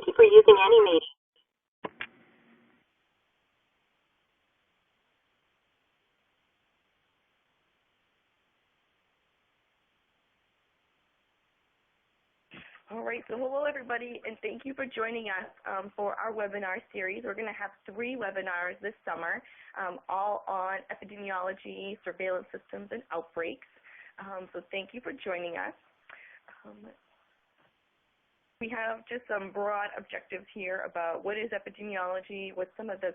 Thank you for using any medium. All right, so hello everybody, and thank you for joining us for our webinar series. We're going to have 3 webinars this summer, all on epidemiology, surveillance systems, and outbreaks. So thank you for joining us. We have just some broad objectives here about what is epidemiology, what's some of the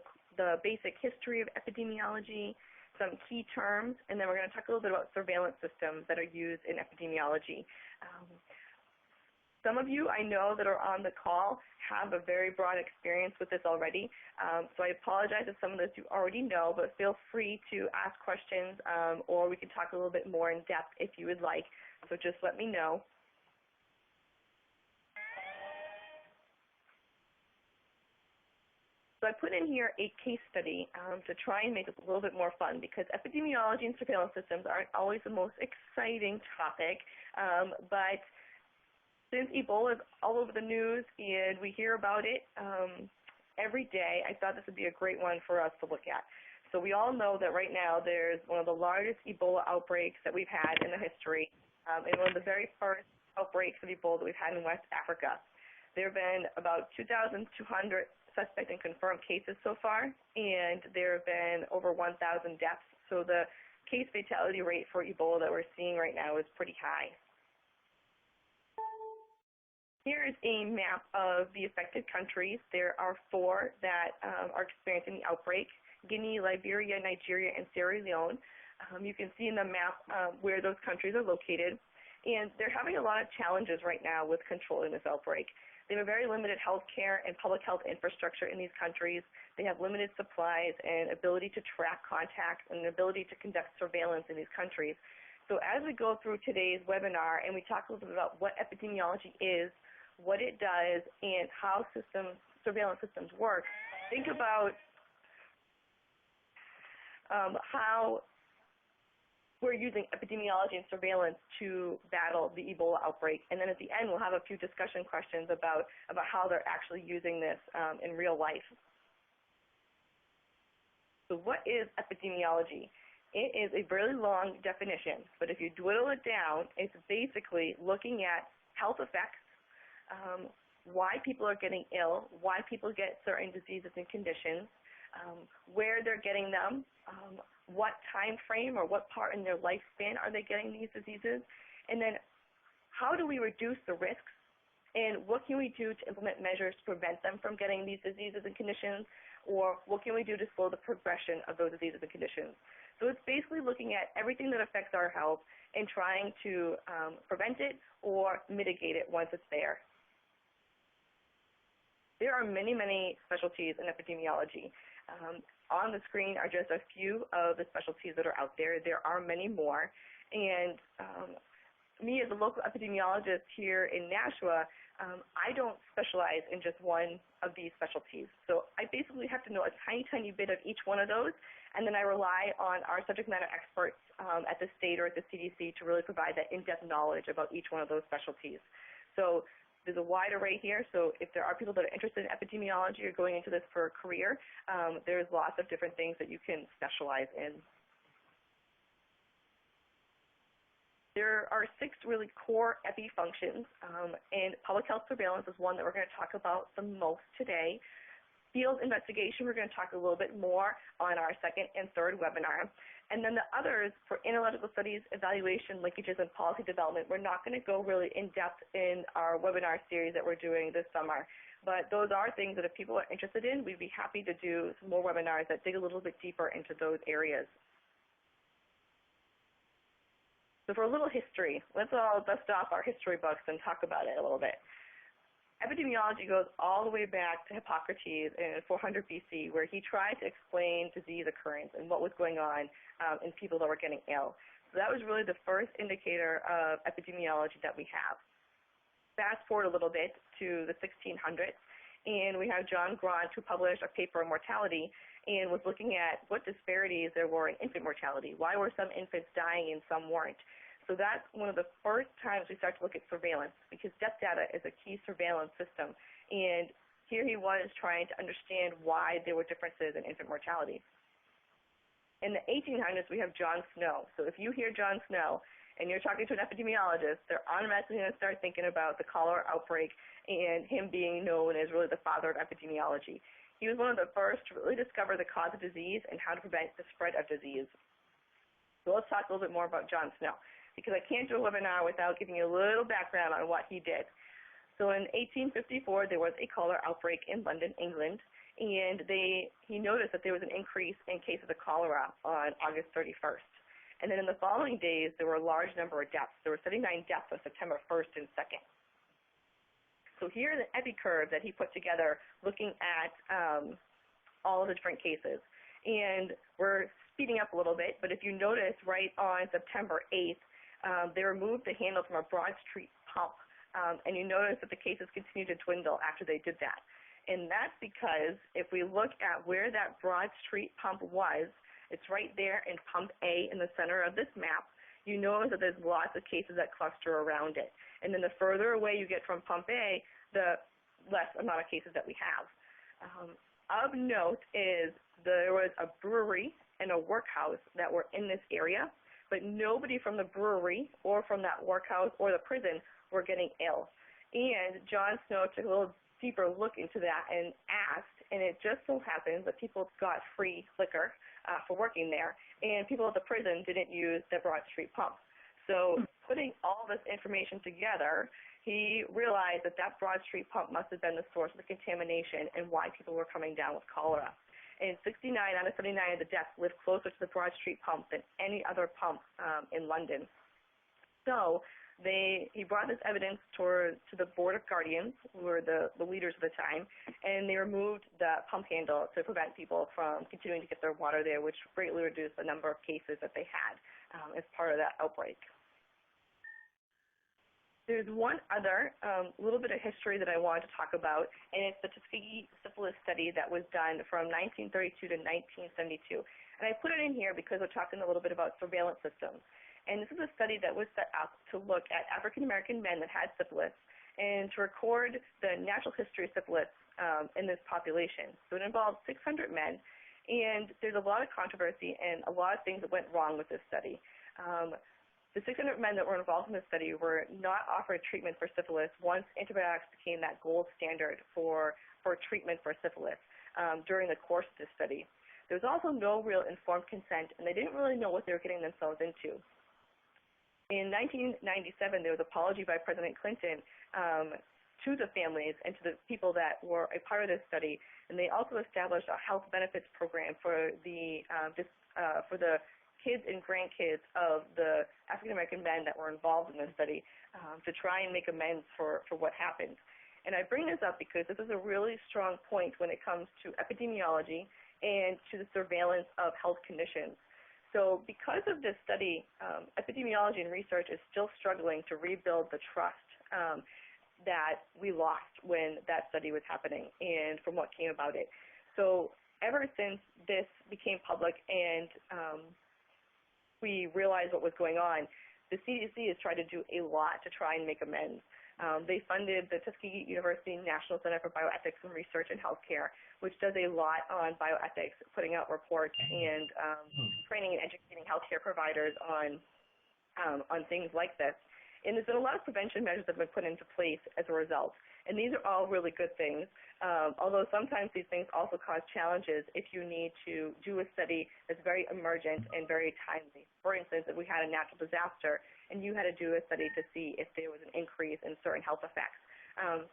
basic history of epidemiology, some key terms, and then we're going to talk a little bit about surveillance systems that are used in epidemiology. Some of you I know that are on the call have a very broad experience with this already, so I apologize if some of this you already know, but feel free to ask questions or we can talk a little bit more in depth if you would like, so just let me know. So I put in here a case study to try and make it a little bit more fun, because epidemiology and surveillance systems aren't always the most exciting topic, but since Ebola is all over the news and we hear about it every day, I thought this would be a great one for us to look at. So we all know that right now there's one of the largest Ebola outbreaks that we've had in the history, and one of the very first outbreaks of Ebola that we've had in West Africa. There have been about 2,200 suspect and confirmed cases so far, and there have been over 1,000 deaths. So the case fatality rate for Ebola that we're seeing right now is pretty high. Here is a map of the affected countries. There are 4 that are experiencing the outbreak: Guinea, Liberia, Nigeria, and Sierra Leone. You can see in the map where those countries are located, and they're having a lot of challenges right now with controlling this outbreak. They have a very limited health care and public health infrastructure in these countries. They have limited supplies and ability to track contacts and an ability to conduct surveillance in these countries. So as we go through today's webinar and we talk a little bit about what epidemiology is, what it does, and how surveillance systems work, think about how we're using epidemiology and surveillance to battle the Ebola outbreak. And then at the end, we'll have a few discussion questions about how they're actually using this in real life. So what is epidemiology? It is a very long definition, but if you dwindle it down, it's basically looking at health effects, why people are getting ill, why people get certain diseases and conditions, where they're getting them, what time frame or what part in their lifespan are they getting these diseases, and then how do we reduce the risks, and what can we do to implement measures to prevent them from getting these diseases and conditions, or what can we do to slow the progression of those diseases and conditions. So it's basically looking at everything that affects our health and trying to prevent it or mitigate it once it's there. There are many, many specialties in epidemiology. On the screen are just a few of the specialties that are out there. There are many more. And me as a local epidemiologist here in Nashua, I don't specialize in just one of these specialties. So I basically have to know a tiny, tiny bit of each one of those, and then I rely on our subject matter experts at the state or at the CDC to really provide that in-depth knowledge about each one of those specialties. So there's a wide array here, so if there are people that are interested in epidemiology or going into this for a career, there's lots of different things that you can specialize in. There are 6 really core epi functions, and public health surveillance is one that we're going to talk about the most today. Field investigation, we're going to talk a little bit more on our 2nd and 3rd webinar. And then the others, for analytical studies, evaluation, linkages, and policy development, we're not going to go really in-depth in our webinar series that we're doing this summer. But those are things that if people are interested in, we'd be happy to do some more webinars that dig a little bit deeper into those areas. So for a little history, let's all dust off our history books and talk about it a little bit. Epidemiology goes all the way back to Hippocrates in 400 BC, where he tried to explain disease occurrence and what was going on in people that were getting ill. So that was really the first indicator of epidemiology that we have. Fast forward a little bit to the 1600s, and we have John Grant, who published a paper on mortality and was looking at what disparities there were in infant mortality. Why were some infants dying and some weren't? So that's one of the first times we start to look at surveillance, because death data is a key surveillance system. And here he was trying to understand why there were differences in infant mortality. In the 1800s, we have John Snow. So if you hear John Snow and you're talking to an epidemiologist, they're automatically going to start thinking about the cholera outbreak and him being known as really the father of epidemiology. He was one of the first to really discover the cause of disease and how to prevent the spread of disease. So let's talk a little bit more about John Snow, because I can't do a webinar without giving you a little background on what he did. So in 1854, there was a cholera outbreak in London, England, and he noticed that there was an increase in cases of cholera on August 31st. And then in the following days, there were a large number of deaths. There were 79 deaths on September 1st and 2nd. So here is an epi curve that he put together looking at all of the different cases. And we're speeding up a little bit, but if you notice, right on September 8th, they removed the handle from a Broad Street pump, and you notice that the cases continued to dwindle after they did that. And that's because if we look at where that Broad Street pump was, it's right there in pump A in the center of this map. You notice that there's lots of cases that cluster around it. And then the further away you get from pump A, the less amount of cases that we have. Of note is there was a brewery and a workhouse that were in this area, but nobody from the brewery or from that workhouse or the prison were getting ill. And John Snow took a little deeper look into that and asked, and it just so happens that people got free liquor for working there, and people at the prison didn't use the Broad Street pump. So putting all this information together, he realized that that Broad Street pump must have been the source of the contamination and why people were coming down with cholera. And 69 out of 79 of the deaths lived closer to the Broad Street pump than any other pump in London. So he brought this evidence to the Board of Guardians, who were the leaders of the time, and they removed the pump handle to prevent people from continuing to get their water there, which greatly reduced the number of cases that they had as part of that outbreak. There's one other little bit of history that I wanted to talk about, and it's the Tuskegee syphilis study that was done from 1932 to 1972. And I put it in here because we're talking a little bit about surveillance systems. And this is a study that was set up to look at African-American men that had syphilis and to record the natural history of syphilis in this population. So it involved 600 men, and there's a lot of controversy and a lot of things that went wrong with this study. The 600 men that were involved in this study were not offered treatment for syphilis once antibiotics became that gold standard for treatment for syphilis during the course of this study. There was also no real informed consent, and they didn't really know what they were getting themselves into. In 1997, there was an apology by President Clinton to the families and to the people that were a part of this study, and they also established a health benefits program for the kids and grandkids of the African-American men that were involved in this study to try and make amends for what happened. And I bring this up because this is a really strong point when it comes to epidemiology and to the surveillance of health conditions. So because of this study, epidemiology and research is still struggling to rebuild the trust that we lost when that study was happening and from what came about it. So ever since this became public and we realized what was going on, the CDC has tried to do a lot to try and make amends. They funded the Tuskegee University National Center for Bioethics and Research in Healthcare, which does a lot on bioethics, putting out reports and training and educating healthcare providers on things like this. And there's been a lot of prevention measures that have been put into place as a result. And these are all really good things, although sometimes these things also cause challenges if you need to do a study that's very emergent and very timely. For instance, if we had a natural disaster and you had to do a study to see if there was an increase in certain health effects.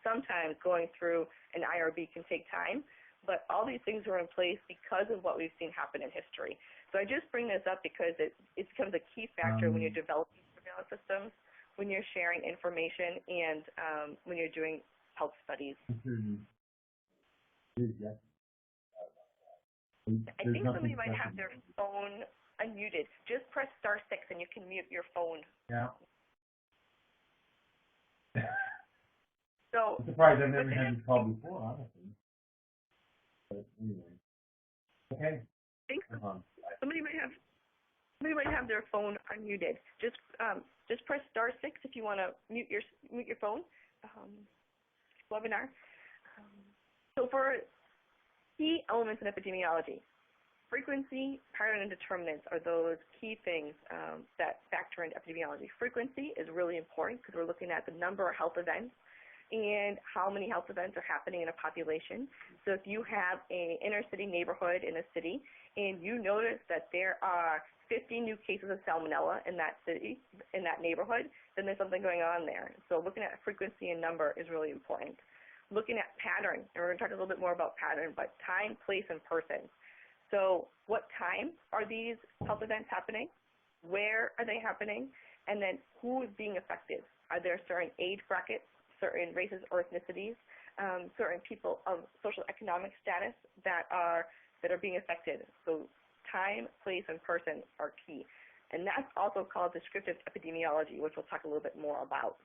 Sometimes going through an IRB can take time, but all these things are in place because of what we've seen happen in history. So I just bring this up because it becomes a key factor when you're developing surveillance systems, when you're sharing information, and when you're doing health studies. I think somebody might have their phone unmuted. Just press *6 and you can mute your phone. Yeah. So, I'm surprised I've never had this call before, honestly. But anyway. Okay. I think somebody might have We might have their phone unmuted. Just press *6 if you want to mute your phone. Webinar. So for key elements in epidemiology, frequency, pattern, and determinants are those key things that factor into epidemiology. Frequency is really important because we're looking at the number of health events and how many health events are happening in a population. So if you have an inner city neighborhood in a city and you notice that there are 50 new cases of salmonella in that city, in that neighborhood, then there's something going on there. So looking at frequency and number is really important. Looking at pattern, and we're going to talk a little bit more about pattern, but time, place, and person. So what time are these health events happening? Where are they happening? And then who is being affected? Are there certain age brackets, certain races or ethnicities, certain people of social economic status that are being affected? So time, place, and person are key. And that's also called descriptive epidemiology, which we'll talk a little bit more about.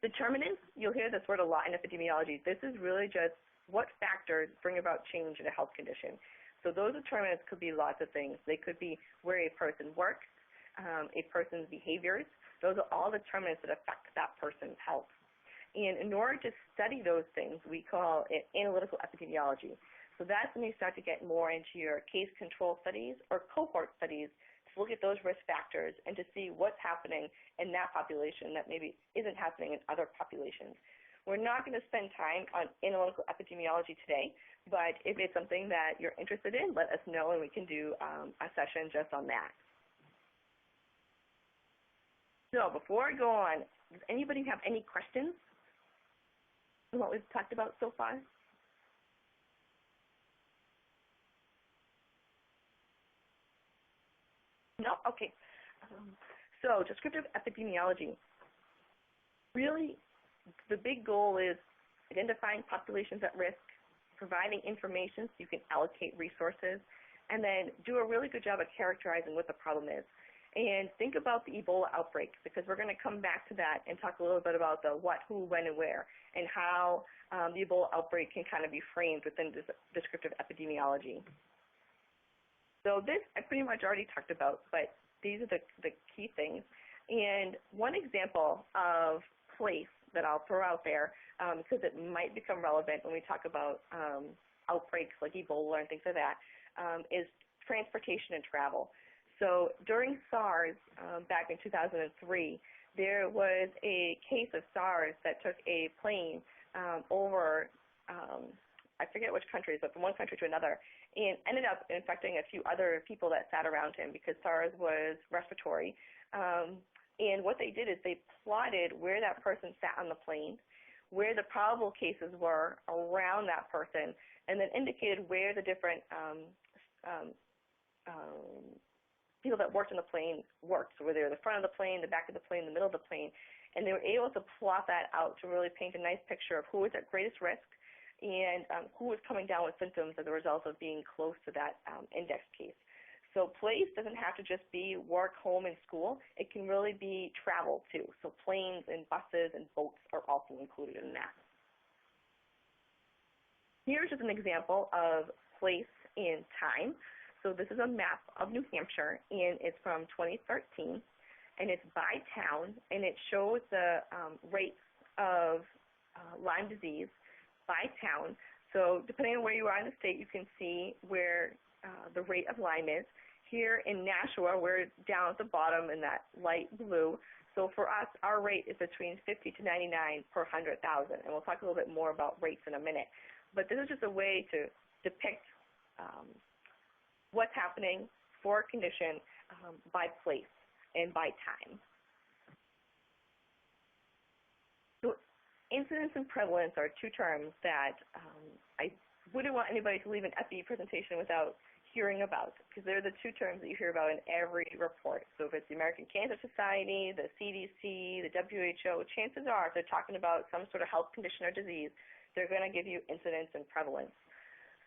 Determinants, you'll hear this word a lot in epidemiology. This is really just what factors bring about change in a health condition. So those determinants could be lots of things. They could be where a person works, a person's behaviors. Those are all determinants that affect that person's health. And in order to study those things, we call it analytical epidemiology. So that's when you start to get more into your case control studies or cohort studies to look at those risk factors and to see what's happening in that population that maybe isn't happening in other populations. We're not going to spend time on analytical epidemiology today, but if it's something that you're interested in, let us know and we can do a session just on that. So before I go on, does anybody have any questions on what we've talked about so far? No? Okay. So descriptive epidemiology. Really, the big goal is identifying populations at risk, providing information so you can allocate resources, and then do a really good job of characterizing what the problem is. And think about the Ebola outbreak, because we're going to come back to that and talk a little bit about the what, who, when, and where, and how the Ebola outbreak can kind of be framed within descriptive epidemiology. So this I pretty much already talked about, but these are the key things. And one example of place that I'll throw out there, because it might become relevant when we talk about outbreaks like Ebola and things like that, is transportation and travel. So during SARS back in 2003, there was a case of SARS that took a plane over, I forget which countries, but from one country to another, and ended up infecting a few other people that sat around him because SARS was respiratory. And what they did is they plotted where that person sat on the plane, where the probable cases were around that person, and then indicated where the different people that worked on the plane worked. So whether they were the front of the plane, the back of the plane, the middle of the plane. And they were able to plot that out to really paint a nice picture of who was at greatest risk and who was coming down with symptoms as a result of being close to that index case. So place doesn't have to just be work, home, and school. It can really be travel, too. So planes and buses and boats are also included in that. Here's just an example of place and time. So this is a map of New Hampshire, and it's from 2013, and it's by town, and it shows the rates of Lyme disease by town. So depending on where you are in the state, you can see where the rate of Lyme is. Here in Nashua, we're down at the bottom in that light blue. So for us, our rate is between 50 to 99 per 100,000, and we'll talk a little bit more about rates in a minute. But this is just a way to depict what's happening for a condition by place and by time. So incidence and prevalence are two terms that I wouldn't want anybody to leave an EPI presentation without hearing about, because they're the two terms that you hear about in every report. So if it's the American Cancer Society, the CDC, the WHO, chances are if they're talking about some sort of health condition or disease, they're going to give you incidence and prevalence.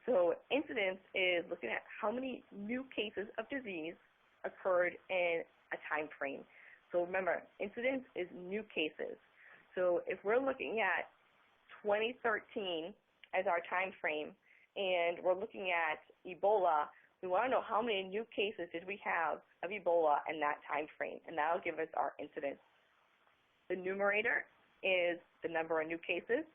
So incidence is looking at how many new cases of disease occurred in a time frame. So remember, incidence is new cases. So if we're looking at 2013 as our time frame, and we're looking at Ebola, We want to know how many new cases did we have of Ebola in that time frame, and that will give us our incidence. The numerator is the number of new cases,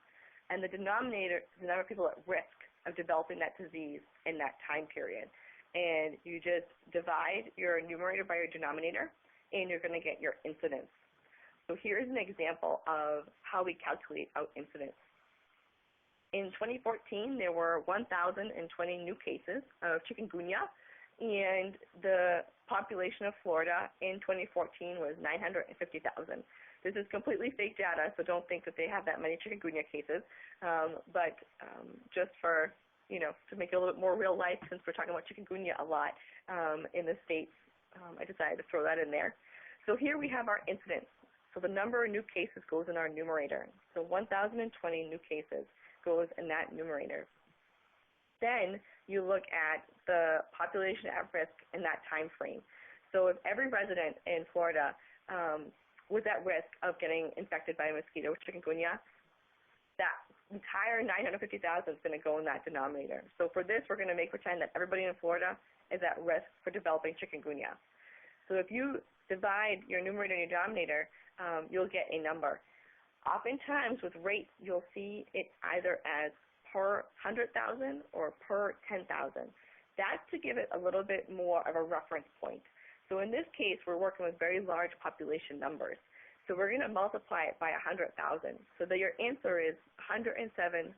and the denominator is the number of people at risk of developing that disease in that time period. And you just divide your numerator by your denominator, and you're going to get your incidence. So here's an example of how we calculate out incidence. In 2014, there were 1,020 new cases of chikungunya, and the population of Florida in 2014 was 950,000. This is completely fake data, so don't think that they have that many chikungunya cases. But just for, to make it a little bit more real life, since we're talking about chikungunya a lot in the States, I decided to throw that in there. So here we have our incidence. So the number of new cases goes in our numerator. So 1,020 new cases goes in that numerator. Then you look at the population at risk in that time frame. So if every resident in Florida was at risk of getting infected by a mosquito with chikungunya, that entire 950,000 is going to go in that denominator. So for this, we're going to pretend that everybody in Florida is at risk for developing chikungunya. So if you divide your numerator and your denominator, you'll get a number. Oftentimes with rates, you'll see it either as per 100,000 or per 10,000. That's to give it a little bit more of a reference point. So in this case, we're working with very large population numbers. So we're going to multiply it by 100,000. So that your answer is 107.4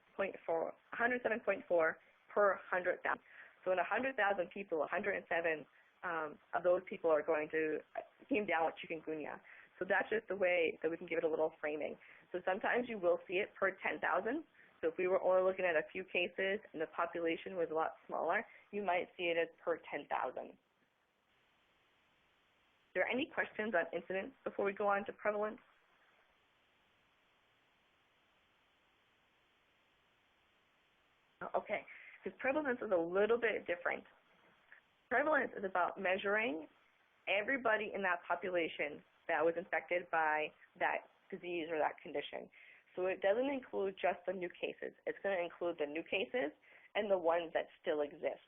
per 100,000. So in 100,000 people, 107 of those people are going to came down with chikungunya. So that's just the way that we can give it a little framing. So sometimes you will see it per 10,000. So if we were only looking at a few cases and the population was a lot smaller, you might see it as per 10,000. Are there any questions on incidence before we go on to prevalence? Okay, because prevalence is a little bit different. Prevalence is about measuring everybody in that population that was infected by that disease or that condition. So it doesn't include just the new cases. It's going to include the new cases and the ones that still exist.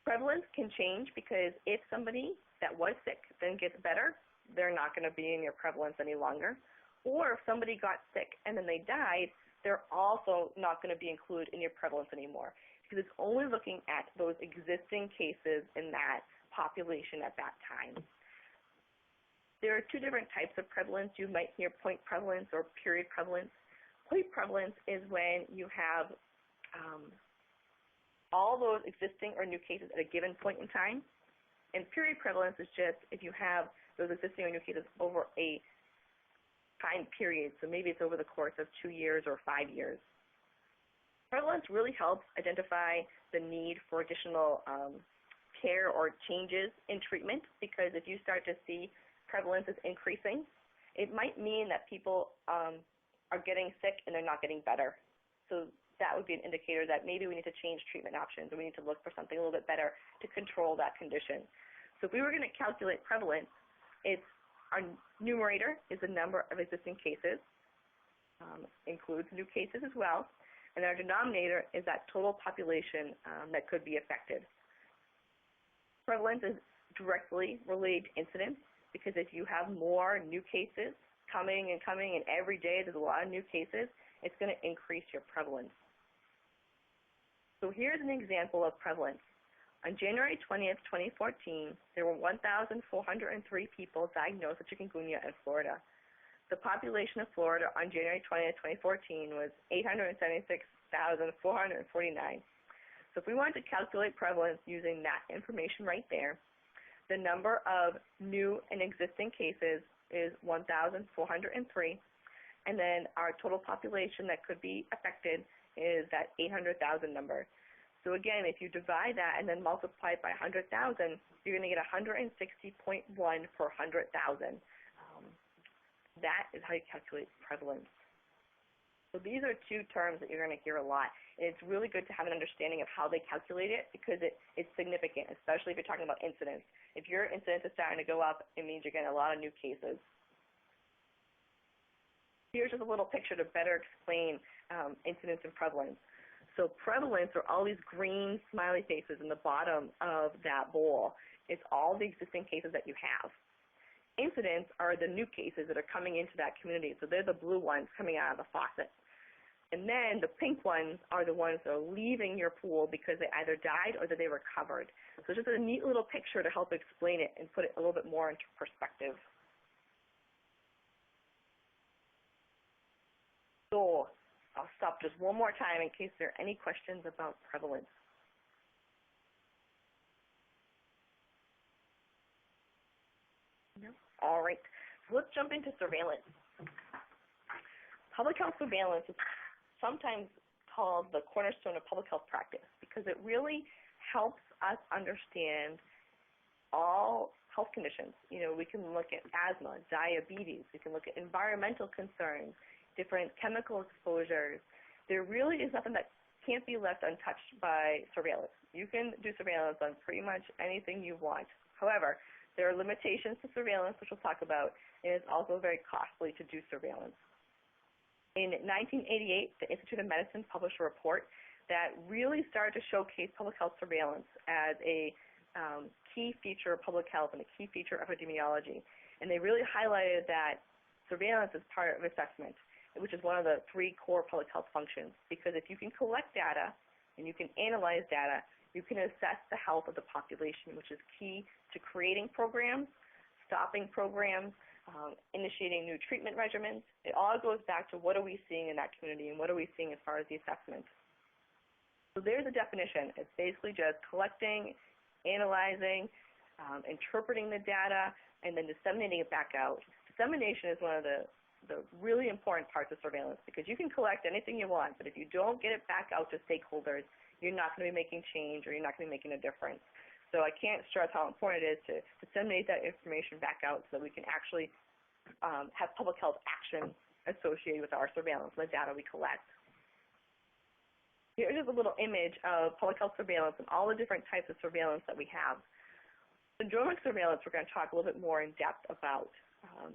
Prevalence can change because if somebody that was sick then gets better, they're not going to be in your prevalence any longer. Or if somebody got sick and then they died, they're also not going to be included in your prevalence anymore, because it's only looking at those existing cases in that population at that time. There are two different types of prevalence. You might hear point prevalence or period prevalence. Point prevalence is when you have all those existing or new cases at a given point in time. And period prevalence is just if you have those existing or new cases over a time period. So maybe it's over the course of 2 years or 5 years. Prevalence really helps identify the need for additional care or changes in treatment, because if you start to see prevalence is increasing, it might mean that people are getting sick and they're not getting better. So that would be an indicator that maybe we need to change treatment options, or we need to look for something a little bit better to control that condition. So if we were going to calculate prevalence, it's our numerator is the number of existing cases, includes new cases as well, and our denominator is that total population that could be affected. Prevalence is directly related to incidence, because if you have more new cases coming and every day there's a lot of new cases, it's going to increase your prevalence. So here's an example of prevalence. On January 20th, 2014, there were 1,403 people diagnosed with chikungunya in Florida. The population of Florida on January 20th, 2014 was 876,449. So if we wanted to calculate prevalence using that information right there, the number of new and existing cases is 1,403, and then our total population that could be affected is that 800,000 number. So again, if you divide that and then multiply it by 100,000, you're going to get 160.1 per 100,000. That is how you calculate prevalence. So these are two terms that you're going to hear a lot. And it's really good to have an understanding of how they calculate it, because it's significant, especially if you're talking about incidence. If your incidence is starting to go up, it means you're getting a lot of new cases. Here's just a little picture to better explain incidence and prevalence. So prevalence are all these green smiley faces in the bottom of that bowl. It's all the existing cases that you have. Incidents are the new cases that are coming into that community. So they're the blue ones coming out of the faucet. And then the pink ones are the ones that are leaving your pool because they either died or that they recovered. So just a neat little picture to help explain it and put it a little bit more into perspective. So I'll stop just one more time in case there are any questions about prevalence. No? All right. So let's jump into surveillance. Public health surveillance is sometimes called the cornerstone of public health practice because it really helps us understand all health conditions. You know, we can look at asthma, diabetes, we can look at environmental concerns, different chemical exposures. There really is nothing that can't be left untouched by surveillance. You can do surveillance on pretty much anything you want. However, there are limitations to surveillance, which we'll talk about, and it's also very costly to do surveillance. In 1988, the Institute of Medicine published a report that really started to showcase public health surveillance as a key feature of public health and a key feature of epidemiology. And they really highlighted that surveillance is part of assessment, which is one of the 3 core public health functions. Because if you can collect data and you can analyze data, you can assess the health of the population, which is key to creating programs, stopping programs, initiating new treatment regimens. It all goes back to what are we seeing in that community and what are we seeing as far as the assessment. So there's a definition. It's basically just collecting, analyzing, interpreting the data, and then disseminating it back out. Dissemination is one of the really important parts of surveillance because you can collect anything you want, but if you don't get it back out to stakeholders, you're not going to be making change or you're not going to be making a difference. So I can't stress how important it is to disseminate that information back out so that we can actually have public health action associated with our surveillance and the data we collect. Here's just a little image of public health surveillance and all the different types of surveillance that we have. Syndromic surveillance we're going to talk a little bit more in depth about,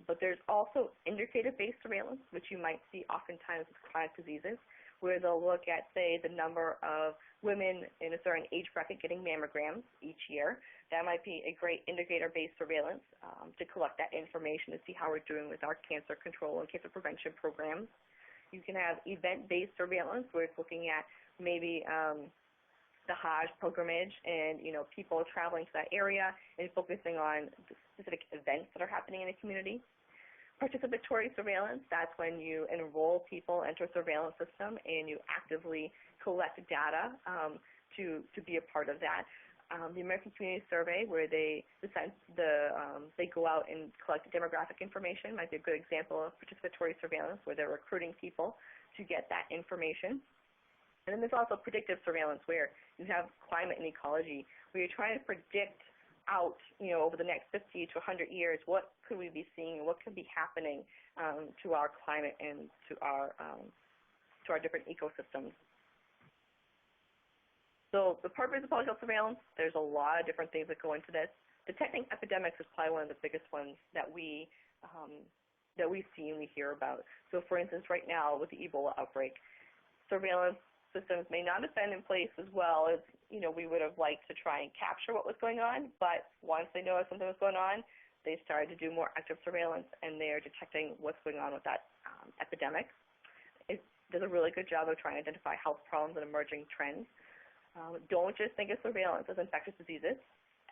but there's also indicator-based surveillance, which you might see oftentimes with chronic diseases, where they'll look at, say, the number of women in a certain age bracket getting mammograms each year. That might be a great indicator-based surveillance to collect that information to see how we're doing with our cancer control and cancer prevention programs. You can have event-based surveillance, where it's looking at maybe the Hajj pilgrimage and, you know, people traveling to that area and focusing on the specific events that are happening in a community. Participatory surveillance, that's when you enroll people into a surveillance system and you actively collect data to be a part of that. The American Community Survey, where they go out and collect demographic information, might be a good example of participatory surveillance, where they're recruiting people to get that information. And then there's also predictive surveillance, where you have climate and ecology, where you're trying to predict out, you know, over the next 50 to 100 years, what could we be seeing and what could be happening to our climate and to our different ecosystems. So the purpose of public health surveillance, there's a lot of different things that go into this. Detecting epidemics is probably one of the biggest ones that we see and we hear about. So for instance, right now with the Ebola outbreak, surveillance systems may not have been in place as well as, you know, we would have liked to try and capture what was going on, but once they noticed something was going on, they started to do more active surveillance, and they're detecting what's going on with that epidemic. It does a really good job of trying to identify health problems and emerging trends. Don't just think of surveillance as infectious diseases.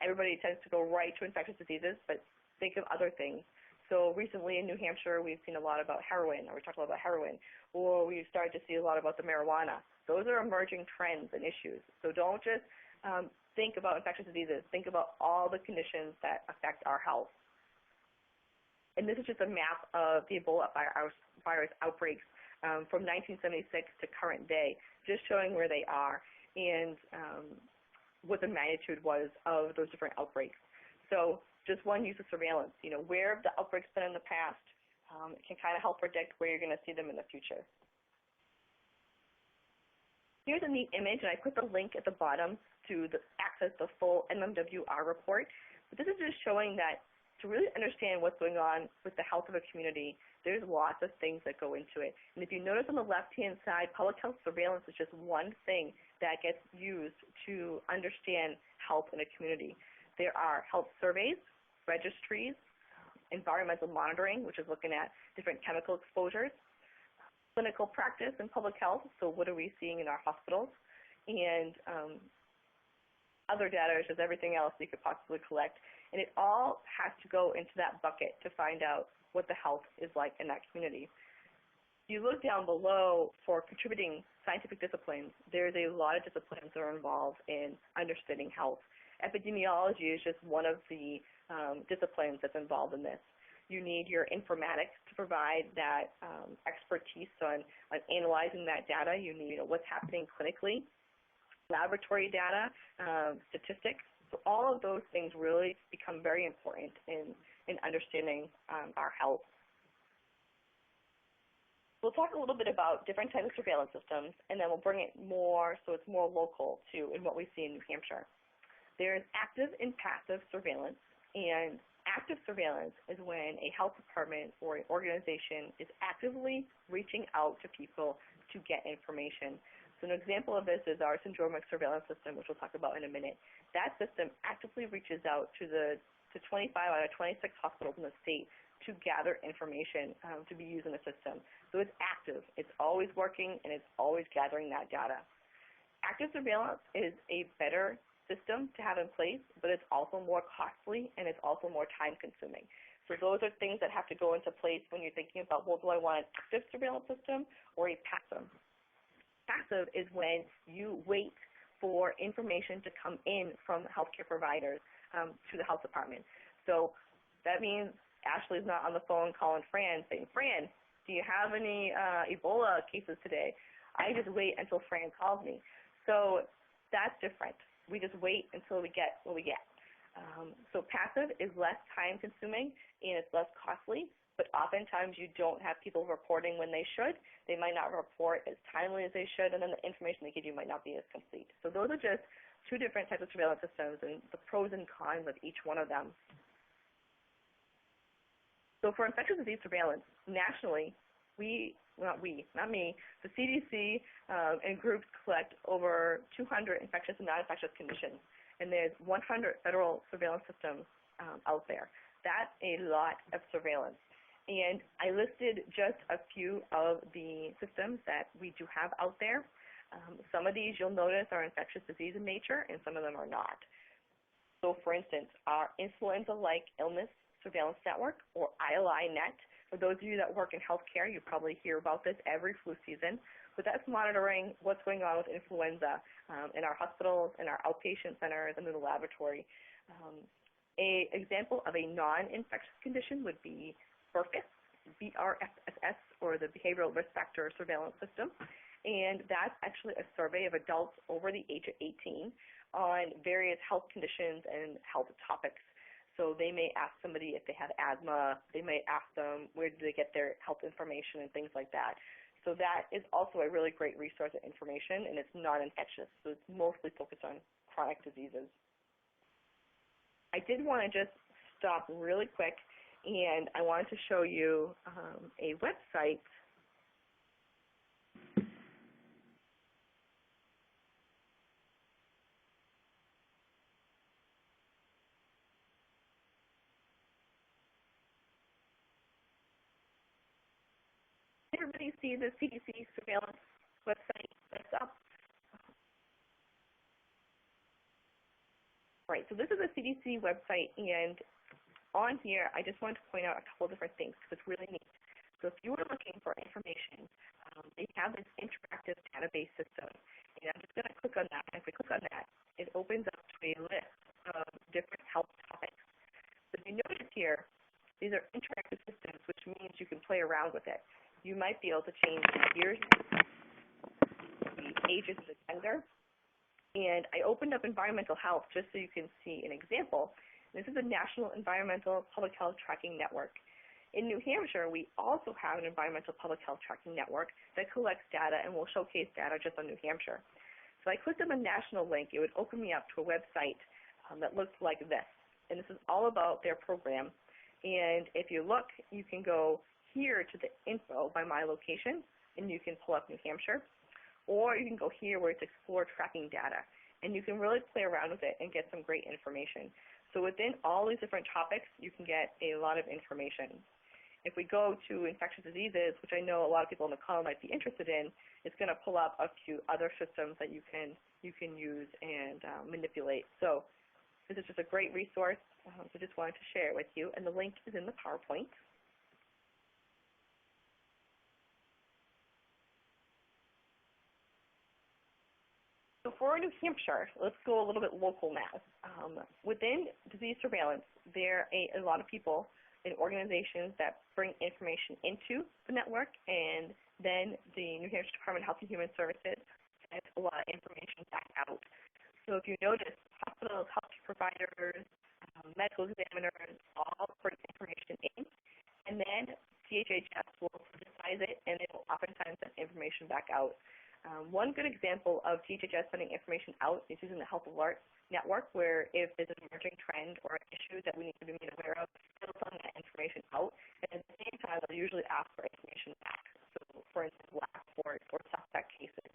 Everybody tends to go right to infectious diseases, but think of other things. So recently in New Hampshire, we've seen a lot about heroin, or we talked a lot about heroin, or we've started to see a lot about the marijuana. Those are emerging trends and issues. So don't just think about infectious diseases. Think about all the conditions that affect our health. And this is just a map of the Ebola virus outbreaks from 1976 to current day, just showing where they are and what the magnitude was of those different outbreaks. So just one use of surveillance, you know, where have the outbreaks been in the past? It can kind of help predict where you're going to see them in the future. Here's a neat image, and I put the link at the bottom to access the full MMWR report. But this is just showing that to really understand what's going on with the health of a community, there's lots of things that go into it. And if you notice on the left-hand side, public health surveillance is just one thing that gets used to understand health in a community. There are health surveys, registries, environmental monitoring, which is looking at different chemical exposures, clinical practice in public health, so what are we seeing in our hospitals, and other data is just everything else you could possibly collect. And it all has to go into that bucket to find out what the health is like in that community. You look down below for contributing scientific disciplines, there's a lot of disciplines that are involved in understanding health. Epidemiology is just one of the disciplines that's involved in this. You need your informatics to provide that expertise on analyzing that data. You need what's happening clinically, laboratory data, statistics. So all of those things really become very important in understanding our health. We'll talk a little bit about different types of surveillance systems, and then we'll bring it more so it's more local to in what we see in New Hampshire. There's active and passive surveillance, and active surveillance is when a health department or an organization is actively reaching out to people to get information. So an example of this is our syndromic surveillance system, which we'll talk about in a minute. That system actively reaches out to 25 out of 26 hospitals in the state to gather information to be used in the system. So it's active. It's always working, and it's always gathering that data. Active surveillance is a better system to have in place, but it's also more costly, and it's also more time-consuming. So those are things that have to go into place when you're thinking about, well, do I want an active surveillance system or a passive? Passive is when you wait for information to come in from healthcare providers to the health department. So that means Ashley's not on the phone calling Fran saying, Fran, do you have any Ebola cases today? I just wait until Fran calls me. So that's different. We just wait until we get what we get. So passive is less time-consuming and it's less costly, but oftentimes you don't have people reporting when they should. They might not report as timely as they should, and then the information they give you might not be as complete. So those are just two different types of surveillance systems and the pros and cons of each one of them. So for infectious disease surveillance, nationally, not me, the CDC and groups collect over 200 infectious and non-infectious conditions, and there's 100 federal surveillance systems out there. That's a lot of surveillance. And I listed just a few of the systems that we do have out there. Some of these you'll notice are infectious disease in nature, and some of them are not. So for instance, our influenza-like illness surveillance network, or ILI-NET. For those of you that work in healthcare, you probably hear about this every flu season, but that's monitoring what's going on with influenza in our hospitals, in our outpatient centers, and in the laboratory. An example of a non-infectious condition would be BRFS, BRFSS, or the Behavioral Risk Factor Surveillance System, and that's actually a survey of adults over the age of 18 on various health conditions and health topics. So they may ask somebody if they have asthma. They may ask them where do they get their health information and things like that. So that is also a really great resource of information, and it's non-infectious, so it's mostly focused on chronic diseases. I did want to just stop really quick, and I wanted to show you a website. Everybody see the CDC surveillance website that's up? Right, so this is a CDC website, and on here, I just wanted to point out a couple different things because it's really neat. So if you were looking for information, they have this interactive database system, and I'm just going to click on that, and if we click on that, it opens up to a list of different health topics. So if you notice here, these are interactive systems, which means you can play around with it. You might be able to change the years, the ages, the gender. And I opened up environmental health just so you can see an example. This is a National Environmental Public Health Tracking Network. In New Hampshire, we also have an Environmental Public Health Tracking Network that collects data and will showcase data just on New Hampshire. So I clicked on the national link. It would open me up to a website that looks like this. And this is all about their program. And if you look, you can go here to the info by my location, and you can pull up New Hampshire. Or you can go here where it's explore tracking data. And you can really play around with it and get some great information. So within all these different topics, you can get a lot of information. If we go to infectious diseases, which I know a lot of people on the call might be interested in, it's going to pull up a few other systems that you can use and manipulate. So this is just a great resource. So just wanted to share it with you, and the link is in the PowerPoint. So for New Hampshire, let's go a little bit local now. Within disease surveillance, there are a lot of people and organizations that bring information into the network, and then the New Hampshire Department of Health and Human Services sends a lot of information back out. So if you notice, hospitals, healthcare providers, medical examiners all bring information in, and then CHHS will synthesize it, and it will oftentimes send information back out. One good example of CHHS sending information out is using the Health Alert Network, where if there's an emerging trend or an issue that we need to be made aware of, they'll send that information out. And at the same time, they'll usually ask for information back. So, for instance, lab reports or suspect cases.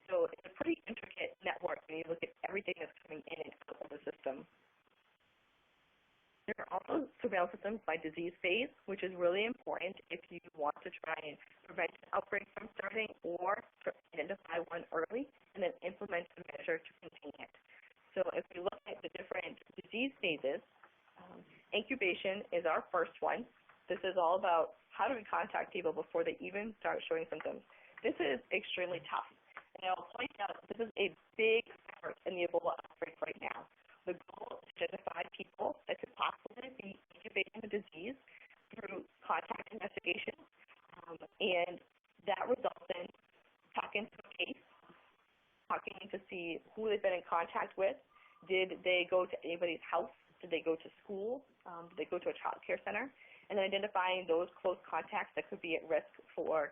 So it's a pretty intricate network when you look at everything that's coming in and out of the system. There are also surveillance systems by disease phase, which is really important if you want to try and prevent an outbreak from starting or to identify one early and then implement a measure to contain it. So if we look at the different disease phases, incubation is our first one. This is all about how do we contact people before they even start showing symptoms. This is extremely tough. And I'll point out this is a big effort in the Ebola outbreak right now. The goal is to identify people that could possibly be incubating the disease through contact investigation, and that results in talking to a case, talking to see who they've been in contact with. Did they go to anybody's house? Did they go to school? Did they go to a child care center? And then identifying those close contacts that could be at risk for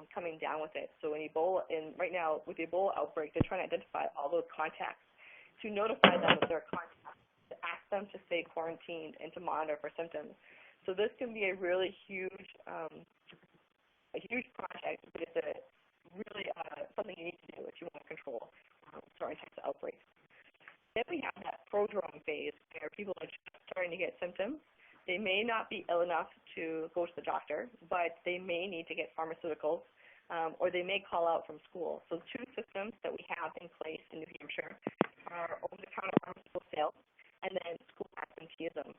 coming down with it. So in Ebola, right now with the Ebola outbreak, they're trying to identify all those contacts to notify them of their contacts, to ask them to stay quarantined and to monitor for symptoms. So this can be a really huge project, but it's really something you need to do if you want to control certain types of outbreaks. Then we have that prodrome phase where people are just starting to get symptoms. They may not be ill enough to go to the doctor, but they may need to get pharmaceuticals, or they may call out from school. So two systems that we have in place in New Hampshire are over-the-counter pharmaceutical sales and then school absenteeism.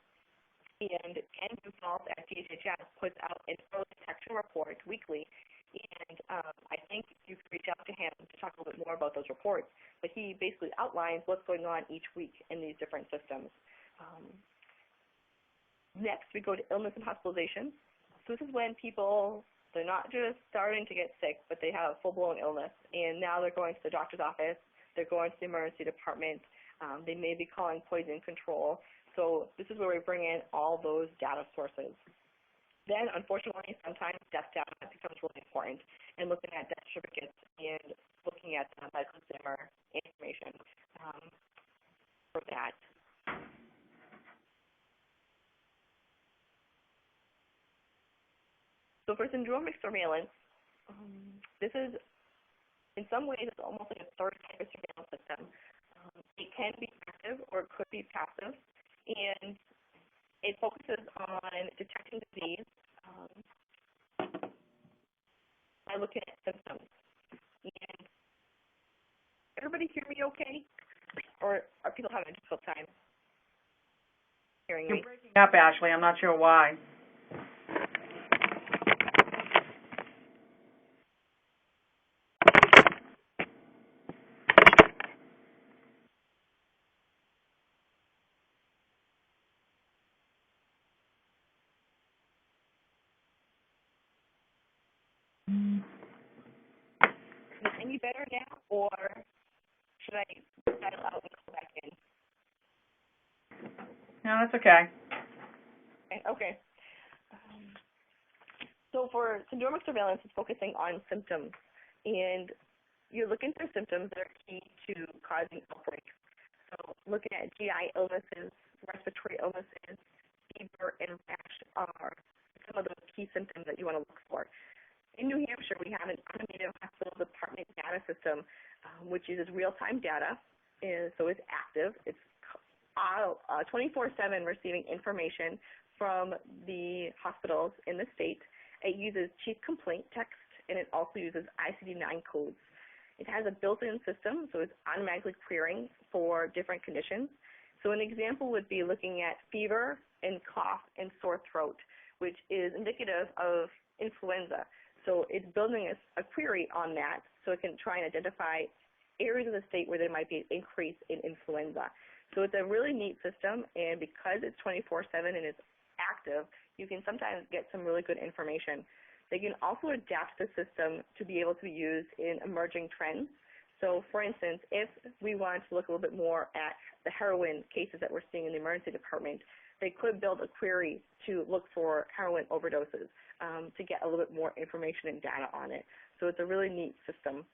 And Ken Dufault at DHHS puts out an early detection report weekly, and I think you can reach out to him to talk a little bit more about those reports. But he basically outlines what's going on each week in these different systems. Next, we go to illness and hospitalization. So this is when people, they're not just starting to get sick, but they have full-blown illness, and now they're going to the doctor's office, they're going to the emergency department, they may be calling poison control. So this is where we bring in all those data sources. Then, unfortunately, sometimes death data becomes really important, and looking at death certificates and looking at medical examiner information for that. So for syndromic surveillance, this is, in some ways, it's almost like a third type of surveillance system. It can be active or it could be passive, and it focuses on detecting disease by looking at symptoms. And everybody hear me okay? Or are people having a difficult time hearing me? You're breaking up, Ashley. I'm not sure why. Is it any better now, or should I dial out and go back in? No, that's okay. Okay. So for syndromic surveillance, it's focusing on symptoms, and you're looking for symptoms that are key to causing outbreaks. So looking at GI illnesses, respiratory illnesses, fever, and rash are some of those key symptoms that you want to look for. In New Hampshire, we have an automated hospital department data system, which uses real-time data, so it's active. It's 24/7 receiving information from the hospitals in the state. It uses chief complaint text, and it also uses ICD-9 codes. It has a built-in system, so it's automatically querying for different conditions. So an example would be looking at fever and cough and sore throat, which is indicative of influenza. So it's building a query on that so it can try and identify areas of the state where there might be an increase in influenza. So it's a really neat system, and because it's 24/7 and it's active, you can sometimes get some really good information. They can also adapt the system to be able to be used in emerging trends. So for instance, if we wanted to look a little bit more at the heroin cases that we're seeing in the emergency department, they could build a query to look for heroin overdoses to get a little bit more information and data on it. So it's a really neat system.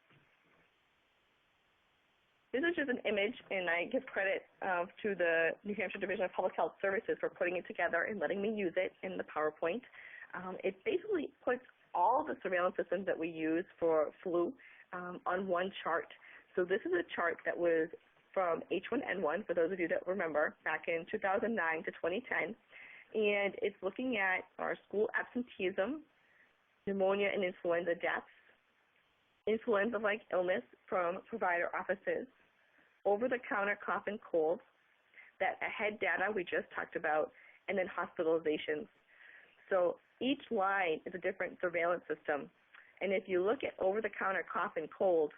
This is just an image, and I give credit to the New Hampshire Division of Public Health Services for putting it together and letting me use it in the PowerPoint. It basically puts all the surveillance systems that we use for flu on one chart. So this is a chart that was from H1N1, for those of you that remember, back in 2009 to 2010. And it's looking at our school absenteeism, pneumonia and influenza deaths, influenza-like illness from provider offices, over-the-counter cough and cold, that ahead data we just talked about, and then hospitalizations. So each line is a different surveillance system. And if you look at over-the-counter cough and cold,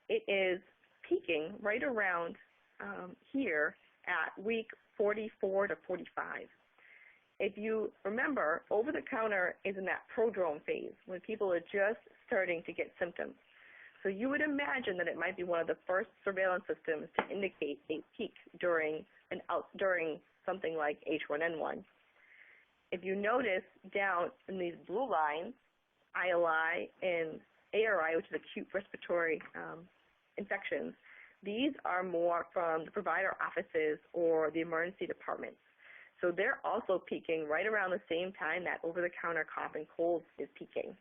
it is peaking right around here at week 44 to 45. If you remember, over-the-counter is in that prodrome phase, when people are just starting to get symptoms. So you would imagine that it might be one of the first surveillance systems to indicate a peak during something like H1N1. If you notice down in these blue lines, ILI and ARI, which is acute respiratory infections, these are more from the provider offices or the emergency departments. So they're also peaking right around the same time that over-the-counter cough and cold is peaking.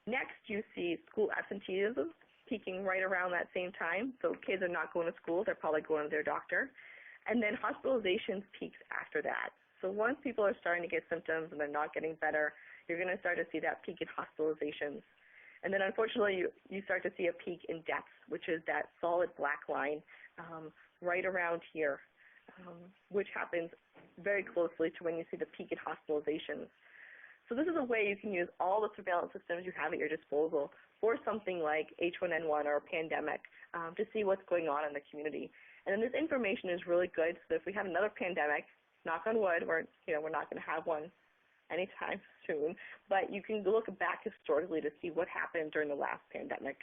Next, you see school absenteeism peaking right around that same time. So kids are not going to school, they're probably going to their doctor. And then hospitalizations peaks after that. So once people are starting to get symptoms and they're not getting better, you're going to start to see that peak in hospitalizations. And then unfortunately, you start to see a peak in deaths, which is that solid black line right around here, which happens very closely to when you see the peak in hospitalizations. So this is a way you can use all the surveillance systems you have at your disposal for something like H1N1 or a pandemic to see what's going on in the community. And then this information is really good, so if we have another pandemic, knock on wood, we're not going to have one anytime soon, but you can look back historically to see what happened during the last pandemic.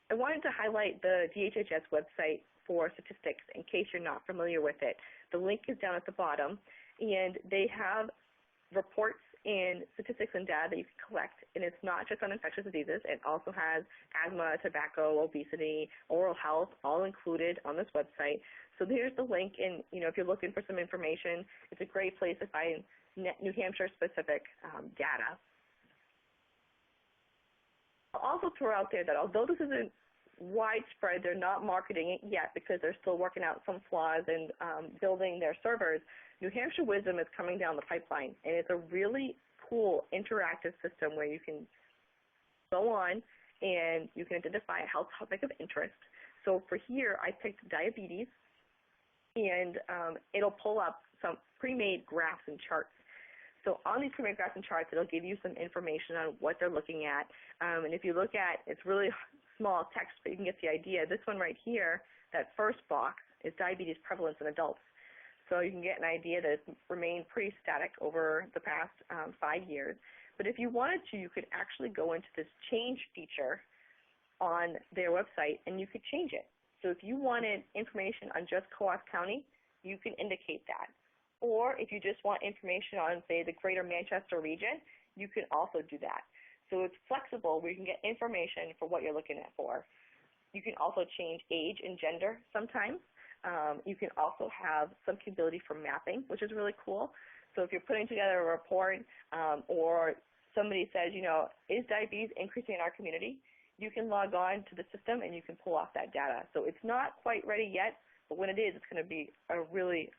I wanted to highlight the DHHS website for statistics in case you're not familiar with it. The link is down at the bottom, and they have reports and statistics and data that you can collect, and it's not just on infectious diseases. It also has asthma, tobacco, obesity, oral health, all included on this website. So here's the link, and if you're looking for some information, it's a great place to find New Hampshire-specific data. I'll also throw out there that although this isn't widespread, they're not marketing it yet because they're still working out some flaws and building their servers. New Hampshire Wisdom is coming down the pipeline, and it's a really cool interactive system where you can go on and you can identify a health topic of interest. So for here, I picked diabetes, and it'll pull up some pre-made graphs and charts. So on these pre-made graphs and charts, it'll give you some information on what they're looking at. And if you look at, it's really small text, but you can get the idea. This one right here, that first box, is diabetes prevalence in adults. So you can get an idea that it's remained pretty static over the past 5 years. But if you wanted to, you could actually go into this change feature on their website, and you could change it. So if you wanted information on just Coos County, you can indicate that. Or if you just want information on, say, the greater Manchester region, you can also do that. So it's flexible where you can get information for what you're looking at for. You can also change age and gender sometimes. You can also have some capability for mapping, which is really cool. So if you're putting together a report or somebody says, you know, is diabetes increasing in our community, you can log on to the system and you can pull off that data. So it's not quite ready yet, but when it is, it's going to be a really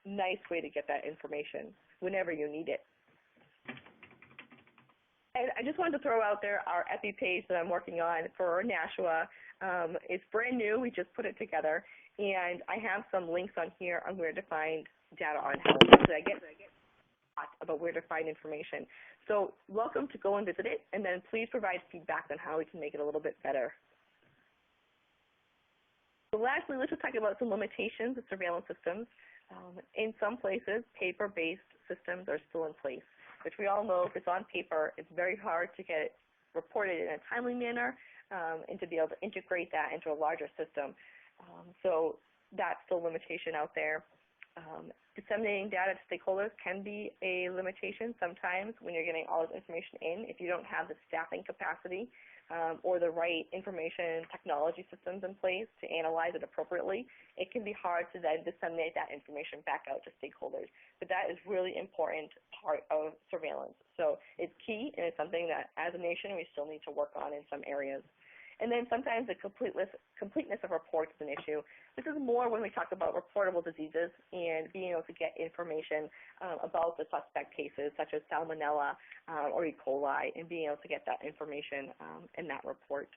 nice way to get that information whenever you need it. And I just wanted to throw out there our Epi page that I'm working on for Nashua. It's brand new. We just put it together. And I have some links on here on where to find data on health. So I get about where to find information. So welcome to go and visit it, and then please provide feedback on how we can make it a little bit better. So lastly, let's just talk about some limitations of surveillance systems. In some places, paper-based systems are still in place, which we all know if it's on paper, it's very hard to get it reported in a timely manner and to be able to integrate that into a larger system. So that's the limitation out there. Disseminating data to stakeholders can be a limitation sometimes when you're getting all this information in. If you don't have the staffing capacity or the right information technology systems in place to analyze it appropriately, it can be hard to then disseminate that information back out to stakeholders. But that is really important part of surveillance. So it's key, and it's something that as a nation we still need to work on in some areas. And then sometimes the completeness of reports is an issue. This is more when we talk about reportable diseases and being able to get information about the suspect cases, such as Salmonella or E. coli, and being able to get that information in that report.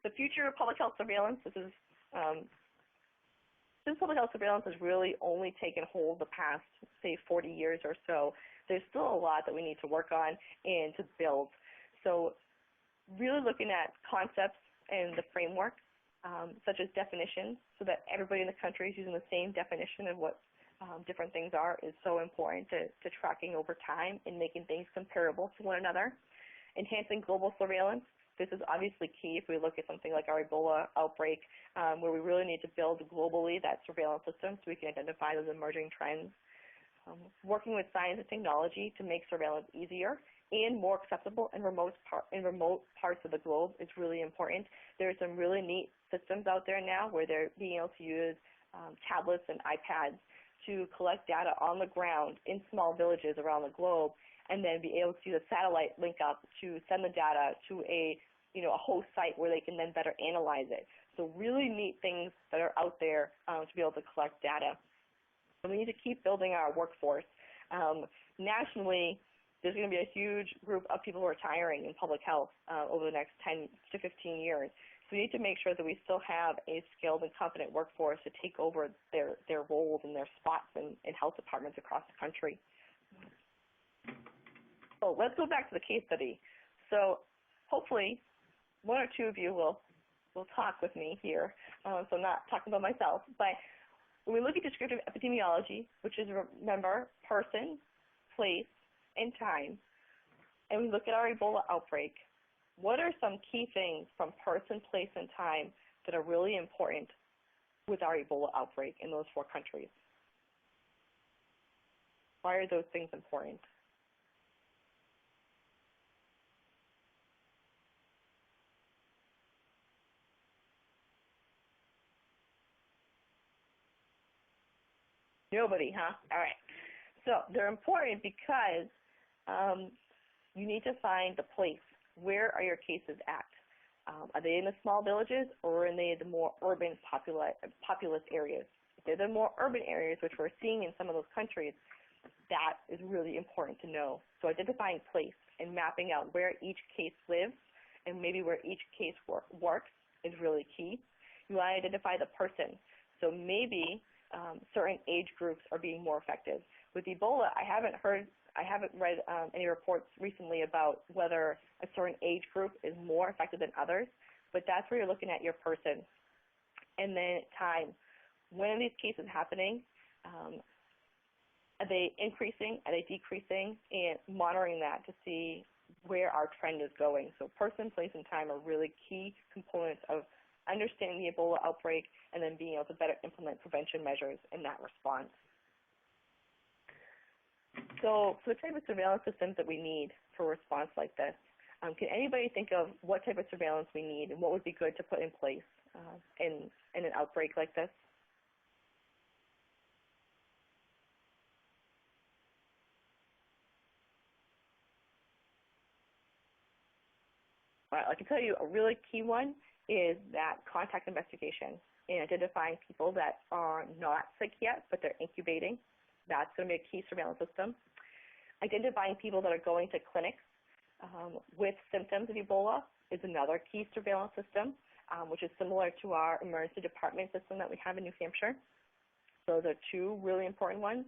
The future of public health surveillance, since public health surveillance has really only taken hold the past, say, 40 years or so, there's still a lot that we need to work on and to build. So really looking at concepts and the framework, such as definitions, so that everybody in the country is using the same definition of what different things are, is so important to tracking over time and making things comparable to one another. Enhancing global surveillance. This is obviously key if we look at something like our Ebola outbreak, where we really need to build globally that surveillance system so we can identify those emerging trends. Working with science and technology to make surveillance easier and more accessible in remote parts of the globe is really important. There are some really neat systems out there now where they're being able to use tablets and iPads to collect data on the ground in small villages around the globe, and then be able to use a satellite link up to send the data to a host site where they can then better analyze it. So really neat things that are out there to be able to collect data. And we need to keep building our workforce. Nationally, there's going to be a huge group of people retiring in public health over the next 10 to 15 years. So we need to make sure that we still have a skilled and competent workforce to take over their roles and their spots in health departments across the country. So let's go back to the case study. So hopefully one or two of you will talk with me here. So I'm not talking about myself, but when we look at descriptive epidemiology, which is, remember, person, place, and time, and we look at our Ebola outbreak, what are some key things from person, place, and time that are really important with our Ebola outbreak in those 4 countries? Why are those things important? Nobody, huh? All right. So they're important because you need to find the place. Where are your cases at? Are they in the small villages or are they in the more urban populous areas? If they're the more urban areas, which we're seeing in some of those countries, that is really important to know. So identifying place and mapping out where each case lives and maybe where each case works is really key. You want to identify the person. So maybe certain age groups are being more effective. With Ebola, I haven't read any reports recently about whether a certain age group is more affected than others, but that's where you're looking at your person. And then time. When are these cases happening? Are they increasing? Are they decreasing? And monitoring that to see where our trend is going. So person, place, and time are really key components of understanding the Ebola outbreak and then being able to better implement prevention measures in that response. So for the type of surveillance systems that we need for a response like this, Can anybody think of what type of surveillance we need and what would be good to put in place in an outbreak like this? I can tell you a really key one is that contact investigation and identifying people that are not sick yet, but they're incubating. That's going to be a key surveillance system. Identifying people that are going to clinics with symptoms of Ebola is another key surveillance system, which is similar to our emergency department system that we have in New Hampshire. So those are two really important ones.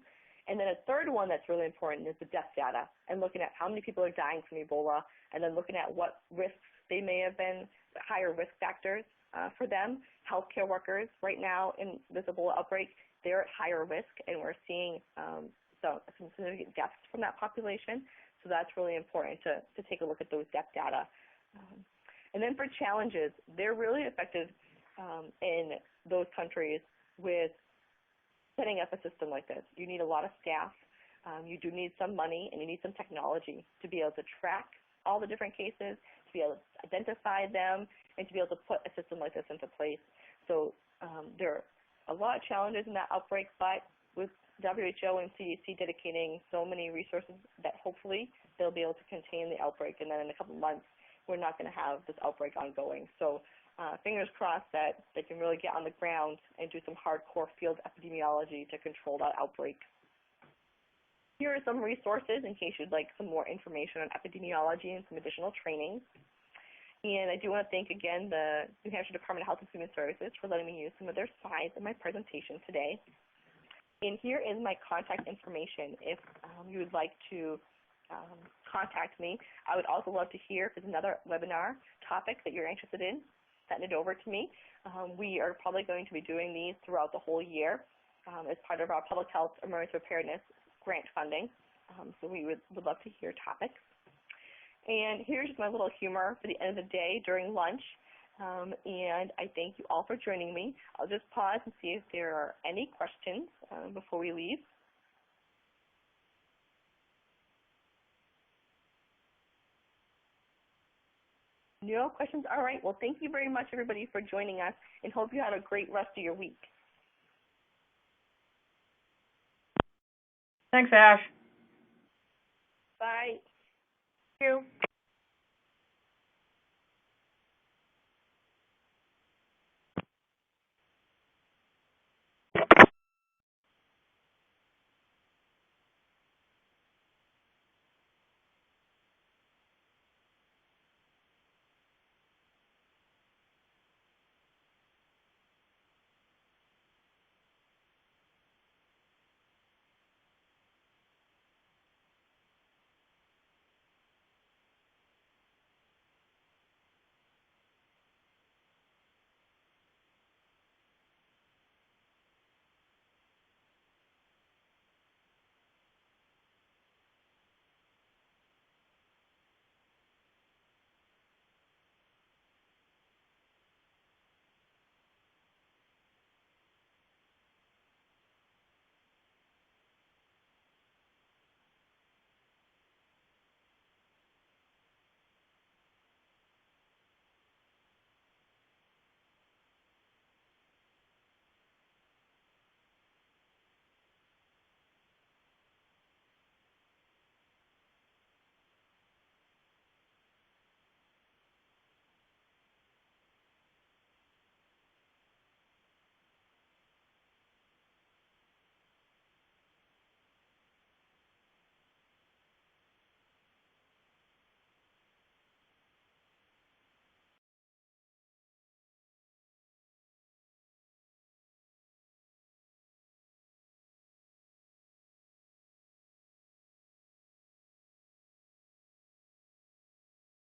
And then a third one that's really important is the death data and looking at how many people are dying from Ebola and then looking at what risks they may have been, higher risk factors for them. Healthcare workers right now in this Ebola outbreak, they're at higher risk, and we're seeing some significant deaths from that population. So that's really important to take a look at those death data. And then for challenges, they're really effective in those countries with setting up a system like this. You need a lot of staff. You do need some money, and you need some technology to be able to track all the different cases, to be able to identify them, and to be able to put a system like this into place. So there are a lot of challenges in that outbreak, but with WHO and CDC dedicating so many resources that hopefully they'll be able to contain the outbreak, and then in a couple of months we're not going to have this outbreak ongoing. So fingers crossed that they can really get on the ground and do some hardcore field epidemiology to control that outbreak. Here are some resources in case you'd like some more information on epidemiology and some additional training. And I do want to thank again the New Hampshire Department of Health and Human Services for letting me use some of their slides in my presentation today. And here is my contact information. If you would like to contact me, I would also love to hear if there's another webinar topic that you're interested in, send it over to me. We are probably going to be doing these throughout the whole year as part of our public health emergency preparedness grant funding. So we would love to hear topics. And here's my little humor for the end of the day during lunch. And I thank you all for joining me. I'll just pause and see if there are any questions before we leave. No questions? All right. Well, thank you very much, everybody, for joining us, and hope you have a great rest of your week. Thanks, Ash. Bye. Thank you.